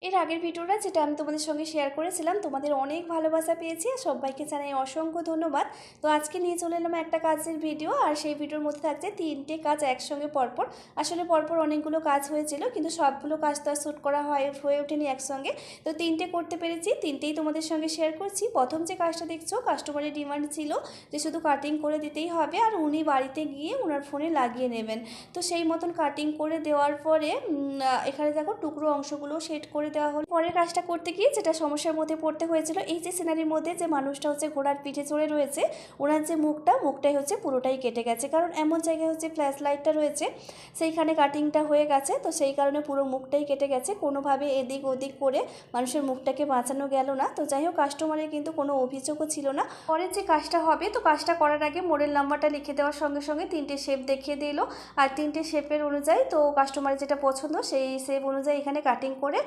এর আগের ভিডিওটা যেটা আমি তোমাদের সঙ্গে শেয়ার করেছিলাম, তোমাদের অনেক ভালোবাসা পেয়েছি আর সবাইকে জানাই অসংখ্য ধন্যবাদ। তো আজকে নিয়ে চলে এলাম একটা কাজের ভিডিও, আর সেই ভিডিওর মধ্যে থাকছে 3টে কাজ একসঙ্গে পরপর। আসলে পরপর অনেকগুলো কাজ হয়েছিল, কিন্তু সবগুলো কাজ তো আর শ্যুট করা হয়ে ওঠেনি একসঙ্গে। তো 3টে করতে পেরেছি, 3টেই তোমাদের সঙ্গে শেয়ার করছি। প্রথম যে কাজটা দেখছো, কাস্টমারের ডিমান্ড ছিল যে শুধু কাটিং করে দিতেই হবে আর উনি বাড়িতে গিয়ে ওনার ফোনে লাগিয়ে নেবেন। তো সেই মতন কাটিং করে দেওয়ার পরে এখানে দেখো টুকরো অংশগুলো সেট করে দেওয়া হলো। পরের কাজটা করতে গিয়ে যেটা সমস্যার মধ্যে পড়তে হয়েছিল, এই যে সিনারির মধ্যে যে মানুষটা হচ্ছে ঘোড়ার পিঠে চড়ে রয়েছে, ওনার যে মুখটাই হচ্ছে পুরোটাই কেটে গেছে। কারণ এমন জায়গায় হচ্ছে ফ্ল্যাশ লাইটটা রয়েছে, সেইখানে কাটিংটা হয়ে গেছে, তো সেই কারণে পুরো মুখটাই কেটে গেছে। কোনোভাবে এদিক ওদিক করে মানুষের মুখটাকে বাঁচানো গেল না। তো যাই হোক, কাস্টমারের কিন্তু কোনো অভিযোগও ছিল না। পরের যে কাজটা হবে, তো কাজটা করার আগে মোড়ের নাম্বারটা লিখে দেওয়ার সঙ্গে সঙ্গে 3টে শেপ দেখিয়ে দিল, আর 3টে শেপের অনুযায়ী তো কাস্টমারের যেটা পছন্দ সেই শেপ অনুযায়ী এখানে কাটিং করে